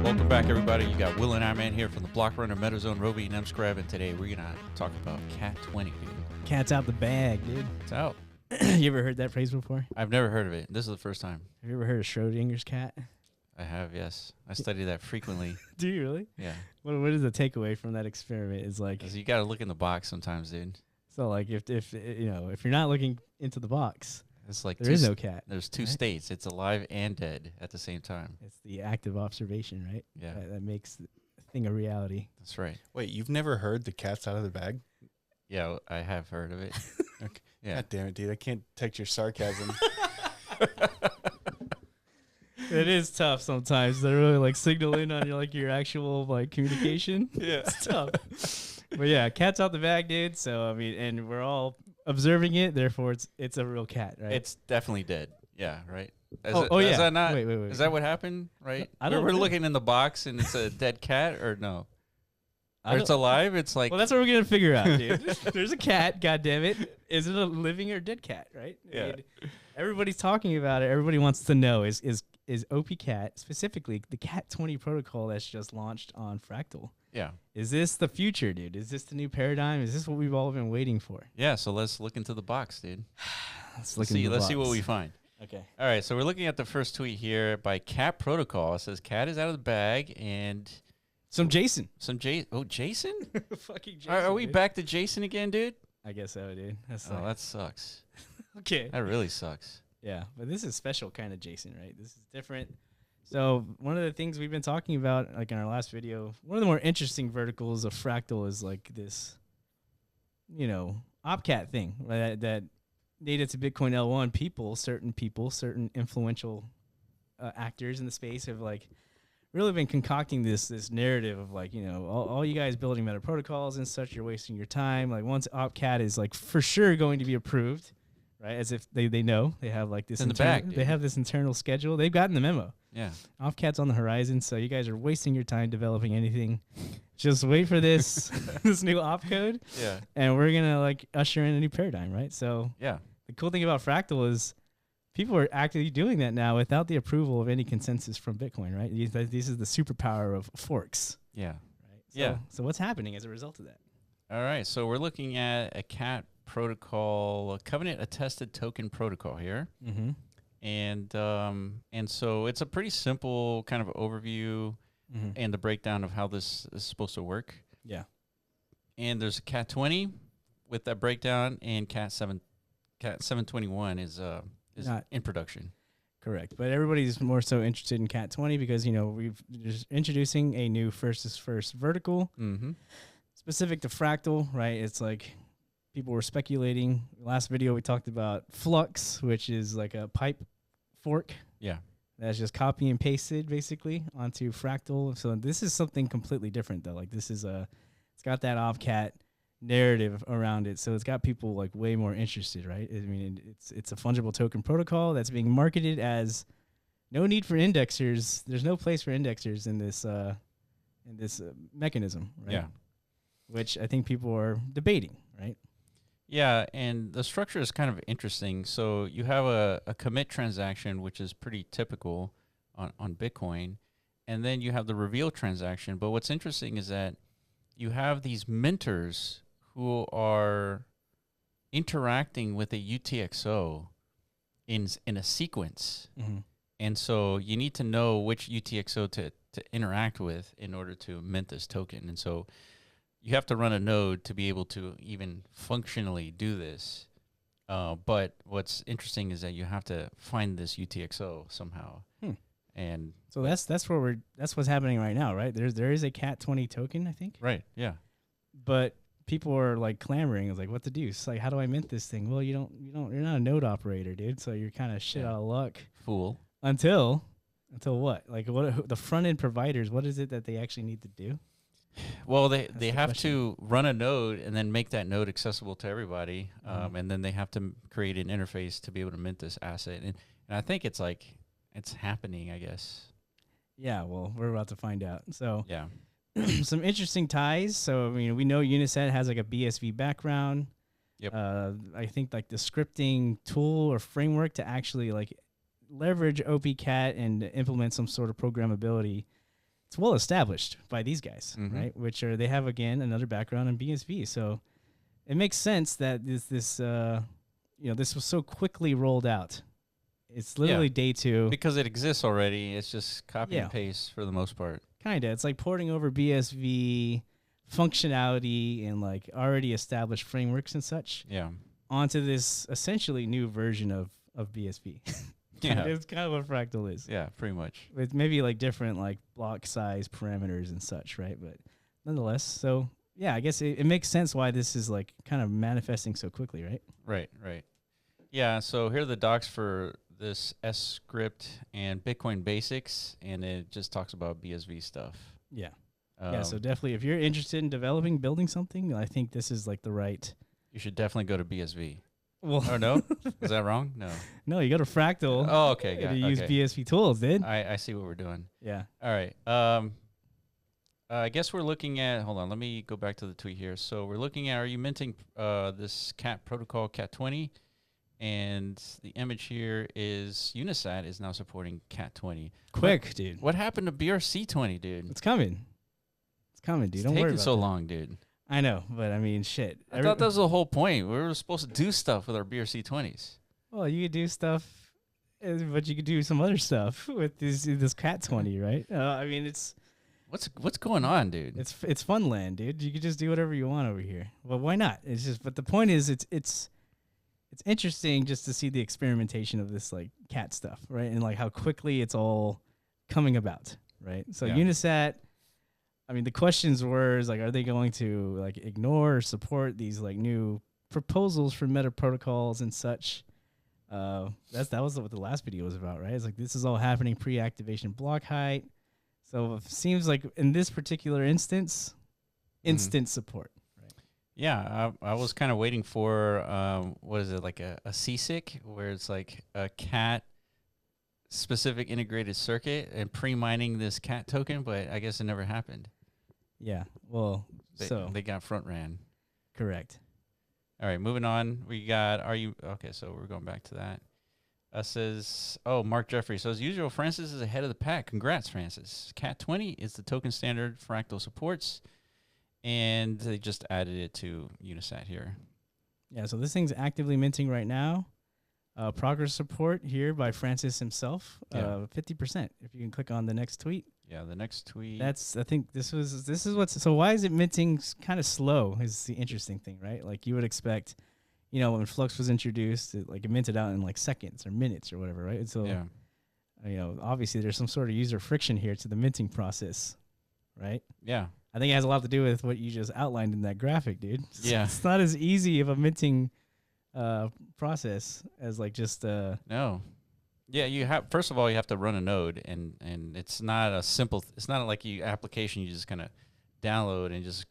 Welcome back, everybody. You got Will and I-Man here from the Block Runner, MetaZone, Roby, and MScribe, and today we're gonna talk about CAT20, dude. Cat's out the bag, dude. It's out. You ever heard that phrase before? I've never heard of it. This is the first time. Have you ever heard of Schrodinger's cat? I have, yes. I study that frequently. Do you really? Yeah. What is the takeaway from that experiment? Is like, 'Cause you got to look in the box sometimes, dude. so like if you're not looking into the box, It's like there is no cat. There's two right? states. It's alive and dead at the same time. It's the active observation, right? Yeah. That makes the thing a reality. That's right. Wait, you've never heard the cat's out of the bag? Yeah, I have heard of it. Okay. Yeah. God damn it, dude. I can't detect your sarcasm. It is tough sometimes. They're really like signaling on your actual like communication. Yeah. It's tough. But yeah, cat's out the bag, dude. So I mean, and we're all observing it. Therefore, it's a real cat, right? It's definitely dead. Yeah, right? Is yeah. Is that not? Wait. Is that what happened, right? I don't We're know. looking in the box and it's a dead cat, or no? I Or it's don't- alive? It's like... Well, that's what we're gonna figure out, dude. There's a cat. God damn it! Is it a living or dead cat? Right? I Yeah. mean, everybody's talking about it. Everybody wants to know is Opcat, specifically the CAT20 protocol that's just launched on Fractal. Yeah. Is this the future, dude? Is this the new paradigm? Is this what we've all been waiting for? Yeah, so let's look into the box, dude. Let's Let's in see. the Let's see what box. we find. Okay. All right, so we're looking at the first tweet here by Cat Protocol. It says Cat is out of the bag and Some Jason. some Jason? Fucking Jason. Are we dude. back to Jason again, dude? I guess so, dude. That's Oh, like, that sucks. okay. That really sucks. Yeah, but this is special kind of Jason, right? This is different. So one of the things we've been talking about, like in our last video, one of the more interesting verticals of Fractal is like this, Opcat thing, right? That native to Bitcoin L1 certain influential actors in the space have like really been concocting this narrative of like, all you guys building metaprotocols and such, you're wasting your time. Like once Opcat is like for sure going to be approved, right? As if they know they have like this in the bag, they dude. have this internal schedule. They've gotten the memo. Yeah. Opcat's on the horizon, so you guys are wasting your time developing anything. Just wait for this this new opcode, Yeah. and we're gonna like usher in a new paradigm, right? So Yeah. the cool thing about Fractal is people are actively doing that now without the approval of any consensus from Bitcoin, right? This is the superpower of forks, Yeah. right? So, Yeah. So what's happening as a result of that? All right, so we're looking at a Cat protocol, a covenant attested token protocol here. Mm-hmm. And so it's a pretty simple kind of overview Mm-hmm. and the breakdown of how this is supposed to work. Yeah. And there's a CAT20 with that breakdown, and CAT721 is Not- in production. Correct, but everybody's more so interested in CAT20 because we've just introducing a new first vertical Mm-hmm. specific to Fractal, right? It's like people were speculating. Last video we talked about Flux, which is like a pipe fork Yeah. that's just copy and pasted basically onto Fractal. So this is something completely different though. Like this is it's got that Opcat narrative around it, so it's got people like way more interested, right? I mean, it's a fungible token protocol that's being marketed as no need for indexers. There's no place for indexers in this mechanism, right? Yeah. Which I think people are debating, right? Yeah, and the structure is kind of interesting. So you have a commit transaction, which is pretty typical on Bitcoin, and then you have the reveal transaction. But what's interesting is that you have these minters who are interacting with a UTXO in a sequence. Mm-hmm. And so you need to know which UTXO to interact with in order to mint this token. And so you have to run a node to be able to even functionally do this. But what's interesting is that you have to find this UTXO somehow. And So that's what's happening right now, right? There is a CAT20 token, I think. right, yeah. But people are like clamoring, it's like, what to do? It's like, how do I mint this thing? Well, you're not a node operator, dude. So you're kind of shit Yeah. out of luck Fool. until what? Like what the front end providers, what is it that they actually need to do? Well, they the have question. to run a node and then make that node accessible to everybody. And then they have to create an interface to be able to mint this asset. And I think it's happening, I guess. Yeah, well, we're about to find out. So Yeah. some interesting ties. So, I mean, we know Unisat has like a BSV background. Yep. I think like the scripting tool or framework to actually like leverage Opcat and implement some sort of programmability it's well established by these guys, Mhm. right? Which are they have again another background in BSV, so it makes sense that this this was so quickly rolled out. It's literally day 2. Because it exists already. It's just copy Yeah. and paste for the most part. Kinda. It's like porting over BSV functionality and like already established frameworks and such Yeah. onto this essentially new version of BSV. Yeah. It's kind of what Fractal is. Yeah, pretty much. With maybe like different like block size parameters and such, right? But nonetheless, so yeah, I guess it makes sense why this is like kind of manifesting so quickly, right? Right. Yeah, so here are the docs for this S script and Bitcoin basics, and it just talks about BSV stuff. Yeah. Yeah, so Um, definitely if you're interested in building something, I think this is like the right. you should definitely go to BSV. Well, Oh, no? Is that wrong? No. no, you go to Fractal Oh, okay. to use okay. BSV tools, dude. I see what we're doing. Yeah. All right. I guess we're looking at, hold on, let me go back to the tweet here. So we're looking at, are you minting this CAT protocol, CAT20? And the image here is Unisat is now supporting CAT20. Quick, dude. What happened to BRC20, dude? It's coming. It's coming, dude. It's Don't worry taking about so that. long, dude. I know, but I mean, shit. I thought that was the whole point. We were supposed to do stuff with our BRC20s. Well, you could do stuff, but you could do some other stuff with this CAT20, right? I mean, it's What's going on, dude? it's fun land, dude. You could just do whatever you want over here. Well, why not? It's just, but the point is, it's interesting just to see the experimentation of this like cat stuff, right? And like how quickly it's all coming about, right? So Yeah. Unisat, I mean, the questions were is like, are they going to like ignore or support these like new proposals for metaprotocols and such? That was what the last video was about, right? It's like this is all happening pre-activation block height. So it seems like in this particular instance, instant support. Yeah, I was kind of waiting for, what is it, like a CSIC, where it's like a CAT specific integrated circuit and pre-mining this CAT token, but I guess it never happened. Yeah. Well, They got front ran. correct. All right, moving on. We got, okay, so we're going back to that. Says, Mark Jeffrey. So as usual, Francis is ahead of the pack. Congrats, Francis. CAT20 is the token standard Fractal supports, and they just added it to Unisat here. Yeah, so this thing's actively minting right now. Progress support here by Francis himself. Yeah. 50%. If you can click on the next tweet. Yeah, the next tweet. I think this is what's, so why is it minting kind of slow is the interesting thing, right? Like you would expect, when Flux was introduced, it minted out in like seconds or minutes or whatever, right? And so, yeah. Obviously there's some sort of user friction here to the minting process, right? Yeah. I think it has a lot to do with what you just outlined in that graphic, dude. Yeah. It's not as easy of a minting process as like just No. Yeah, first of all, you have to run a node, and it's not a simple, it's not like application you just kind of download and just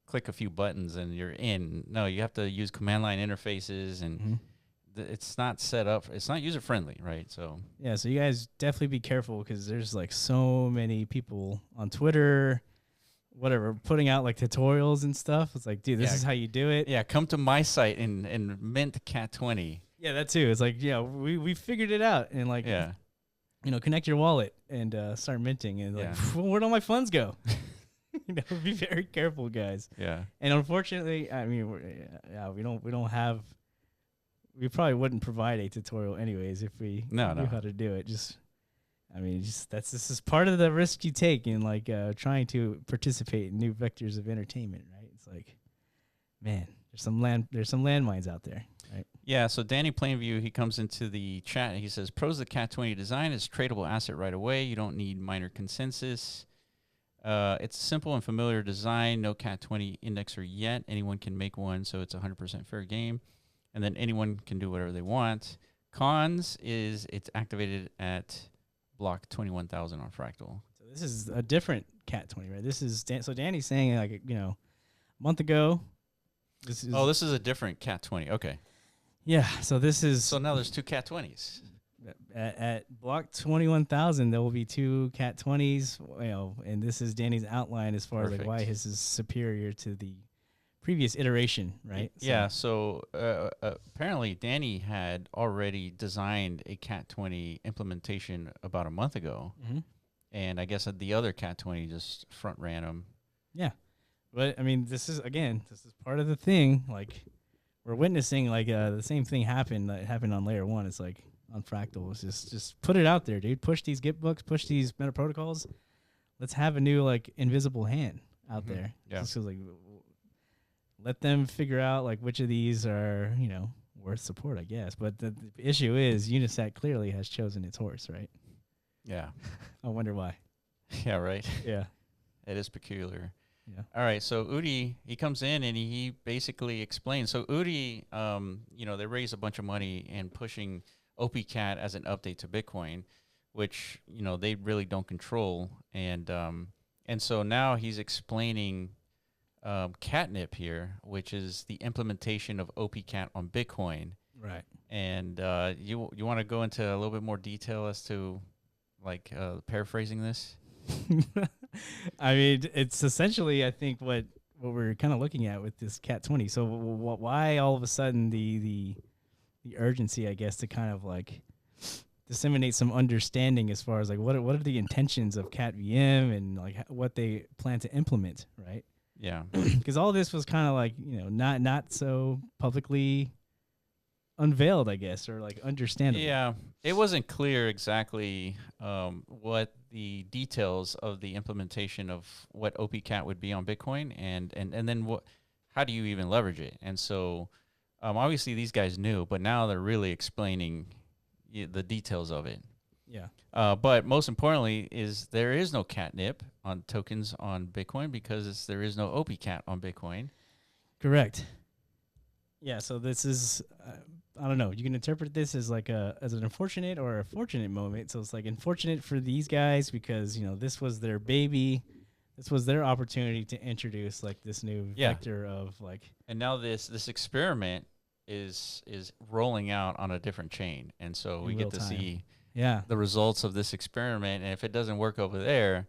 click a few buttons and you're in. No, you have to use command line interfaces, and it's not set up, it's not user friendly, right? So yeah, so you guys definitely be careful because there's like so many people on Twitter, whatever, putting out like tutorials and stuff. It's like, dude, this is how you do it. yeah, come to my site and mint CAT20. Yeah, that too. It's like, yeah, we figured it out, and like, connect your wallet and start minting, and like, where'd all my funds go? Be very careful, guys. Yeah. And unfortunately, I mean, we don't have. We probably wouldn't provide a tutorial anyways if we knew how to do it. This is part of the risk you take in like trying to participate in new vectors of entertainment, right? It's like, man, there's some landmines out there, right? Yeah, so Danny Plainview, he comes into the chat and he says, pros of the CAT20 design is tradable asset right away. You don't need minor consensus. It's a simple and familiar design. No CAT20 indexer yet. Anyone can make one, so it's 100% fair game. And then anyone can do whatever they want. Cons is it's activated at block 21,000 on Fractal. So this is a different CAT20, right? This is so Danny's saying like a month ago. This is a different CAT20. Okay. Yeah, so this is so now there's two CAT20s. At block 21,000, there will be two CAT20s, and this is Danny's outline as far as like why his is superior to the previous iteration, right? Yeah, so apparently Danny had already designed a CAT20 implementation about a month ago, and I guess the other CAT20 just front ran them. Yeah. But I mean, this is part of the thing. Like, we're witnessing like the same thing happen that happened on layer 1. It's like on Fractal. It's just put it out there, dude. Push these Git books, push these metaprotocols. Let's have a new like invisible hand out there. Yeah. Just like let them figure out like which of these are, worth support, I guess. But the issue is Unisat clearly has chosen its horse, right? Yeah. I wonder why. Yeah, right. Yeah. It is peculiar. Yeah. All right, so Udi, he comes in and he basically explains. So Udi, they raise a bunch of money and pushing Opcat as an update to Bitcoin, which they really don't control. And so now he's explaining catnip here, which is the implementation of Opcat on Bitcoin. Right. And you want to go into a little bit more detail as to like paraphrasing this? I mean, it's essentially, I think, what we're kind of looking at with this CAT20. So why all of a sudden the urgency, I guess, to kind of like disseminate some understanding as far as like what are the intentions of CAT VM and like what they plan to implement, right? Yeah. Because all this was kind of like, not so publicly unveiled, I guess, or like understandable. Yeah, it wasn't clear exactly what the details of the implementation of what Opcat would be on Bitcoin, and then how do you even leverage it? And so obviously these guys knew, but now they're really explaining the details of it. Yeah. But most importantly is there is no catnip on tokens on Bitcoin because there is no Opcat on Bitcoin. Correct. Yeah, so this is I don't know. You can interpret this as like as an unfortunate or a fortunate moment. So it's like unfortunate for these guys because this was their baby, this was their opportunity to introduce like this new vector of like. And now this experiment is rolling out on a different chain, and so we get to see the results of this experiment. And if it doesn't work over there,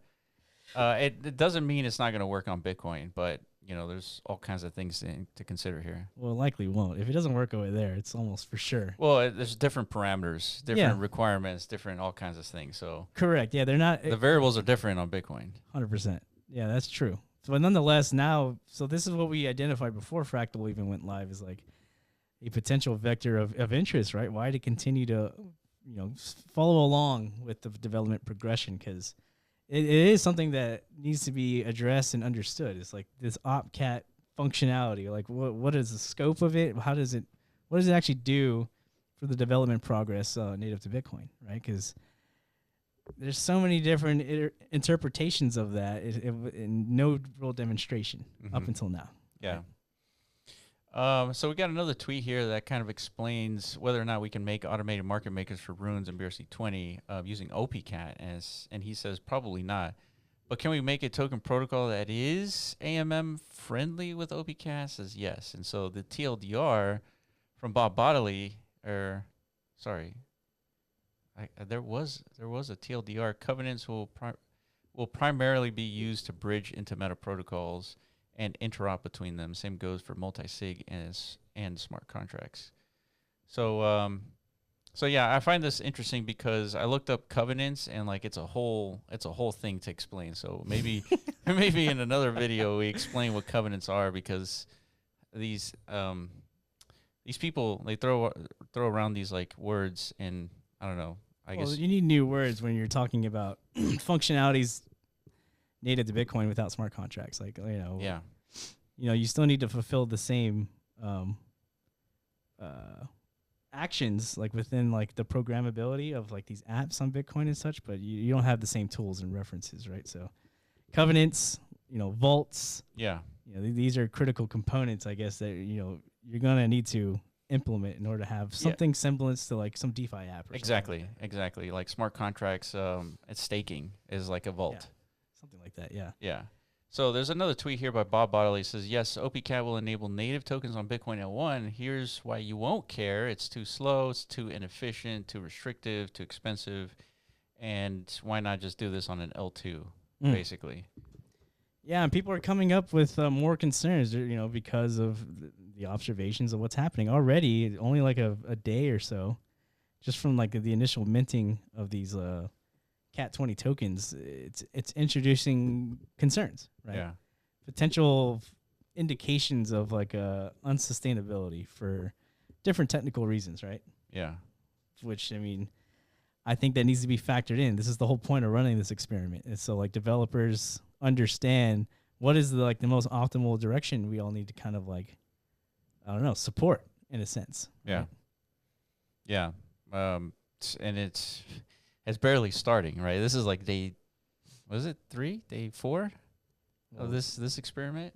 it doesn't mean it's not going to work on Bitcoin, but. There's all kinds of things to consider here. Well, it likely won't. If it doesn't work over there, it's almost for sure. Well, there's different parameters, different requirements, different all kinds of things. So correct. Yeah, they're not. The variables are different on Bitcoin. 100%. Yeah, that's true. But nonetheless, now, so this is what we identified before Fractal even went live is like a potential vector of interest, right? Why to continue to, follow along with the development progression because. It is something that needs to be addressed and understood. It's like this Opcat functionality. Like, what is the scope of it? What does it actually do for the development progress native to Bitcoin, right? Because there's so many different interpretations of that, and no real demonstration up until now. Yeah. Right? So we got another tweet here that kind of explains whether or not we can make automated market makers for runes and BRC20 using Opcat, and he says probably not. But can we make a token protocol that is AMM friendly with Opcat? Says yes. And so the TLDR from Bob Bodley, there was a TLDR. Covenants will primarily be used to bridge into metaprotocols and interop between them. Same goes for multi-sig and smart contracts. So yeah, I find this interesting because I looked up covenants and like it's a whole thing to explain. So maybe in another video we explain what covenants are because these people they throw around these like words and I don't know. I guess you need new words when you're talking about functionalities native to Bitcoin without smart contracts, like you still need to fulfill the same actions like within like the programmability of like these apps on Bitcoin and such, but you don't have the same tools and references, right? So covenants, vaults, these are critical components, I guess, that you're gonna need to implement in order to have something semblance to like some DeFi app. Or exactly. Like smart contracts, staking is like a vault. Something like that, yeah. Yeah. So there's another tweet here by Bob Bodley. It says, yes, Opcat will enable native tokens on Bitcoin L1. Here's why you won't care. It's too slow, it's too inefficient, too restrictive, too expensive. And why not just do this on an L2, basically? Yeah, and people are coming up with more concerns, because of the observations of what's happening already. Only like a day or so, just from like the initial minting of these CAT20 tokens, it's introducing concerns, right? Yeah. Potential indications of like unsustainability for different technical reasons, right? Yeah. Which, I mean, I think that needs to be factored in. This is the whole point of running this experiment. And so like developers understand what is the most optimal direction we all need to kind of like, I don't know, support in a sense. Yeah. Right? Yeah. And it's barely starting, right? This is like day 4 of this experiment?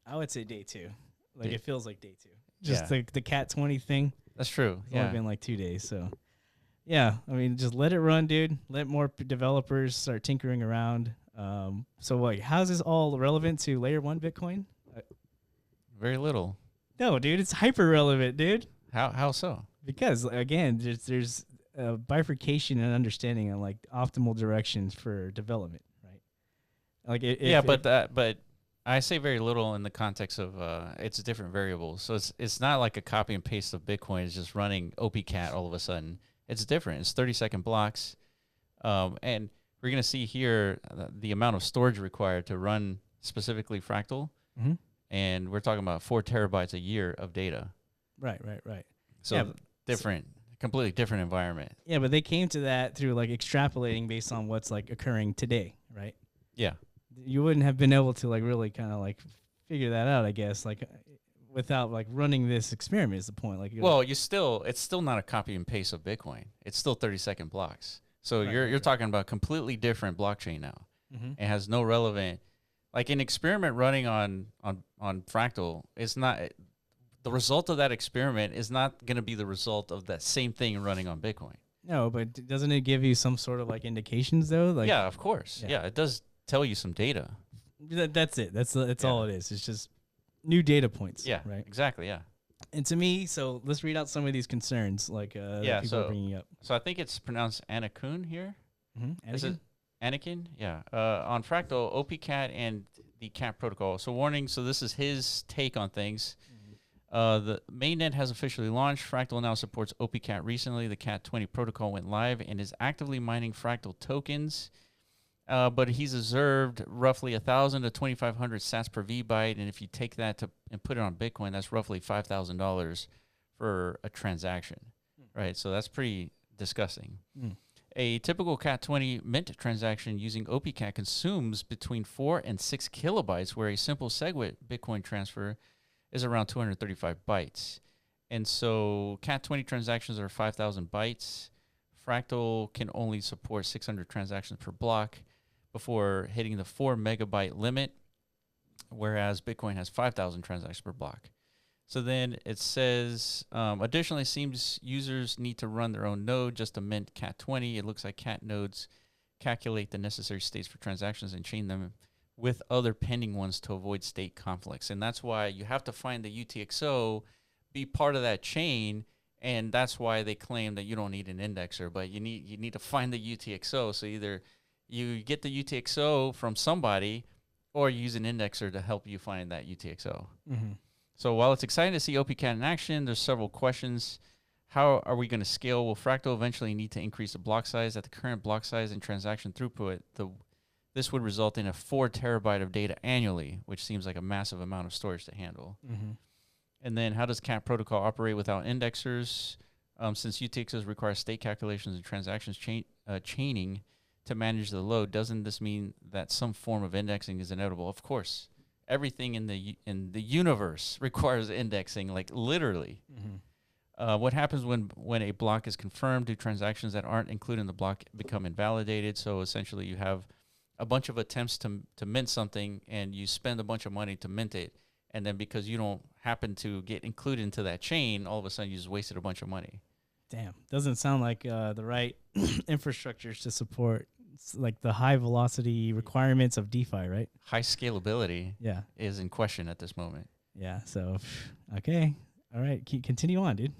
I would say day 2. Like Yeah. it feels like day 2. Just the CAT20 thing. That's true. It's only been like 2 days. So yeah, I mean, just let it run, dude. Let more developers start tinkering around. So like, how's this all relevant to layer 1 Bitcoin? Very little. No, dude, it's hyper relevant, dude. How so? Because again, there's a bifurcation and understanding on like optimal directions for development, right? Like but I say very little in the context of it's different variables. So it's not like a copy and paste of Bitcoin. It's just running Opcat all of a sudden. It's different. It's 30-second blocks, and we're gonna see here the amount of storage required to run specifically Fractal, and we're talking about 4 terabytes a year of data. Right. So Yeah, different, completely different environment. Yeah, but they came to that through like extrapolating based on what's like occurring today, right? Yeah. You wouldn't have been able to like really kind of like figure that out, I guess, like without like running this experiment is the point. Like, Well, it's still not a copy and paste of Bitcoin. It's still 30-second blocks. So you're talking about completely different blockchain now. It has no relevant, like an experiment running on Fractal. It's not the result of that experiment is not going to be the result of that same thing running on Bitcoin. No, but doesn't it give you some sort of like indications though? Like, yeah, of course. Yeah, it does tell you some data. That's it. That's all it is. It's just new data points. Yeah, right. Exactly. Yeah. And to me, so let's read out some of these concerns, like that people are bringing up. So I think it's pronounced Anakun here. Anakin? Anakin, yeah. On Fractal, Opcat, and the CAT protocol. So warning, so this is his take on things. The mainnet has officially launched. Fractal now supports Opcat recently. The CAT20 protocol went live and is actively mining Fractal tokens. But he's observed roughly 1,000 to 2,500 sats per VByte. And if you take that and put it on Bitcoin, that's roughly $5,000 for a transaction, right? So that's pretty disgusting. A typical CAT20 mint transaction using Opcat consumes between 4 and 6 kilobytes, where a simple SegWit Bitcoin transfer is around 235 bytes. And so CAT20 transactions are 5,000 bytes. Fractal can only support 600 transactions per block before hitting the 4 megabyte limit, whereas Bitcoin has 5,000 transactions per block. So then it says, additionally, it seems users need to run their own node just to mint CAT20. It looks like CAT nodes calculate the necessary states for transactions and chain them with other pending ones to avoid state conflicts. And that's why you have to find the UTXO, be part of that chain, and that's why they claim that you don't need an indexer, but you need to find the UTXO. So either you get the UTXO from somebody, or you use an indexer to help you find that UTXO. So while it's exciting to see Opcat in action, there's several questions. How are we going to scale? Will Fractal eventually need to increase the block size? At the current block size and transaction throughput, this would result in a 4 terabyte of data annually, which seems like a massive amount of storage to handle. And then how does CAT protocol operate without indexers? Since UTXOs require state calculations and transactions chaining to manage the load, doesn't this mean that some form of indexing is inevitable? Of course. Everything in the universe requires indexing, like literally. What happens when a block is confirmed? Do transactions that aren't included in the block become invalidated? So essentially you have a bunch of attempts to mint something, and you spend a bunch of money to mint it, and then because you don't happen to get included into that chain, all of a sudden you just wasted a bunch of money. Damn, doesn't sound like the right infrastructures to support like the high velocity requirements of DeFi, right? High scalability is in question at this moment. Yeah, so, okay. All right, continue on, dude.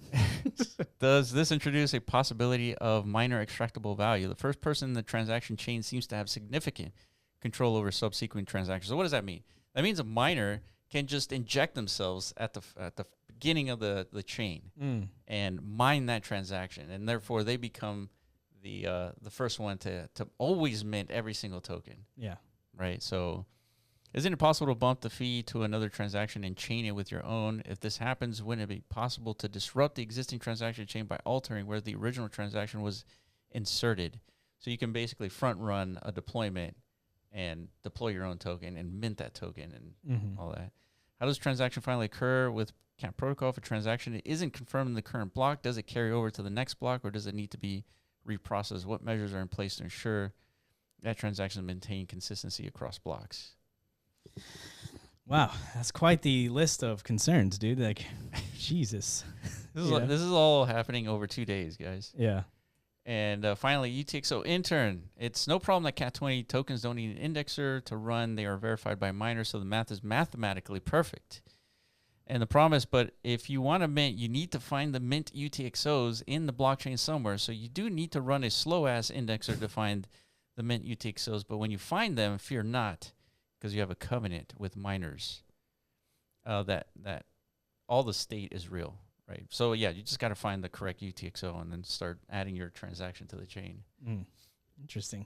Does this introduce a possibility of minor extractable value? The first person in the transaction chain seems to have significant control over subsequent transactions. So what does that mean? That means a miner can just inject themselves at the beginning of the chain and mine that transaction, and therefore they become the first one to always mint every single token, Yeah. right? So isn't it possible to bump the fee to another transaction and chain it with your own? If this happens, wouldn't it be possible to disrupt the existing transaction chain by altering where the original transaction was inserted? So you can basically front run a deployment and deploy your own token and mint that token and all that. How does transaction finally occur with CAT protocol? If a transaction isn't confirmed in the current block, does it carry over to the next block, or does it need to be reprocessed? What measures are in place to ensure that transaction maintain consistency across blocks? Wow, that's quite the list of concerns, dude. Like, Jesus. This is all happening over 2 days, guys. Yeah. And finally, UTXO intern. It's no problem that CAT20 tokens don't need an indexer to run. They are verified by miners, so the math is mathematically perfect. And the promise, but if you want to mint, you need to find the mint UTXOs in the blockchain somewhere. So you do need to run a slow-ass indexer to find the mint UTXOs. But when you find them, fear not, because you have a covenant with miners that all the state is real, right? So, yeah, you just got to find the correct UTXO and then start adding your transaction to the chain. Interesting.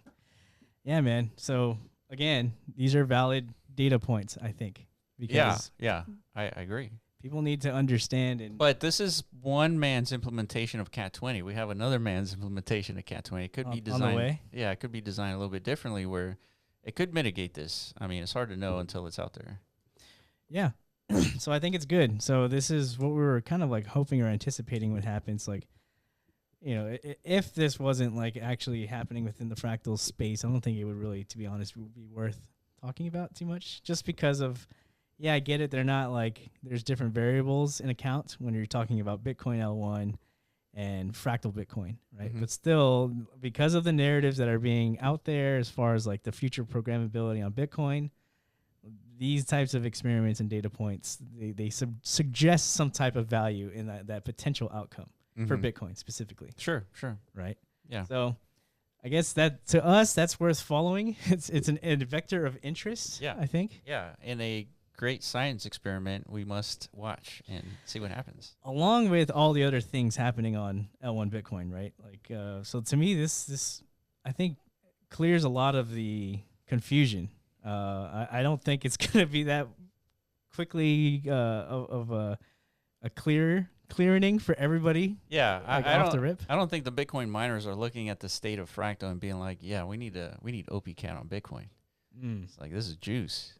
Yeah, man. So, again, these are valid data points, I think. Because I agree. People need to understand. But this is one man's implementation of CAT20. We have another man's implementation of CAT20. It could be designed. On the way? Yeah, it could be designed a little bit differently where it could mitigate this. I mean, it's hard to know until it's out there. Yeah. So I think it's good. So this is what we were kind of like hoping or anticipating would happen. It's like, you know, if this wasn't like actually happening within the fractal space, I don't think it would really, to be honest, would be worth talking about too much, just because of, yeah, I get it. They're not like, there's different variables in account when you're talking about Bitcoin L1 and Fractal Bitcoin, right? But still, because of the narratives that are being out there as far as like the future programmability on Bitcoin, these types of experiments and data points, they suggest some type of value in that potential outcome for Bitcoin specifically. Sure. Right? Yeah. So I guess that to us, that's worth following. It's a vector of interest, I think. Yeah, in a great science experiment, we must watch and see what happens. Along with all the other things happening on L1 Bitcoin, right? Like, so to me, this I think clears a lot of the confusion. I don't think it's going to be that quickly of a clearing for everybally. Yeah, like I off don't, the rip. I don't think the Bitcoin miners are looking at the state of Fractal and being like, yeah, we need Opcat on Bitcoin. It's like, this is juice.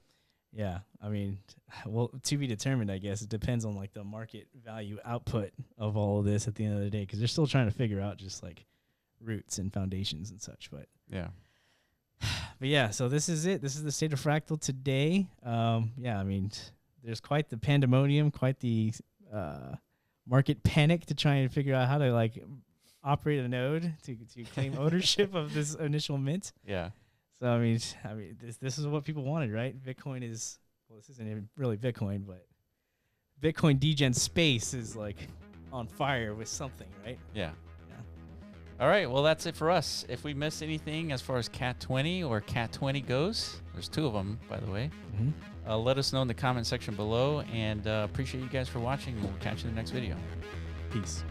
Yeah, I mean, well, to be determined, I guess. It depends on like the market value output of all of this at the end of the day, because they're still trying to figure out just like roots and foundations and such. But yeah, so this is it. This is the state of Fractal today. Yeah, I mean, there's quite the pandemonium, quite the market panic to try and figure out how to like operate a node to claim ownership of this initial mint. Yeah. So I mean, this is what people wanted, right? Bitcoin is, well, this isn't even really Bitcoin, but Bitcoin degen space is like on fire with something, right? Yeah. All right, well, that's it for us. If we missed anything as far as CAT20 or CAT20 goes, there's two of them, by the way. Let us know in the comment section below, and appreciate you guys for watching. We'll catch you in the next video. Peace.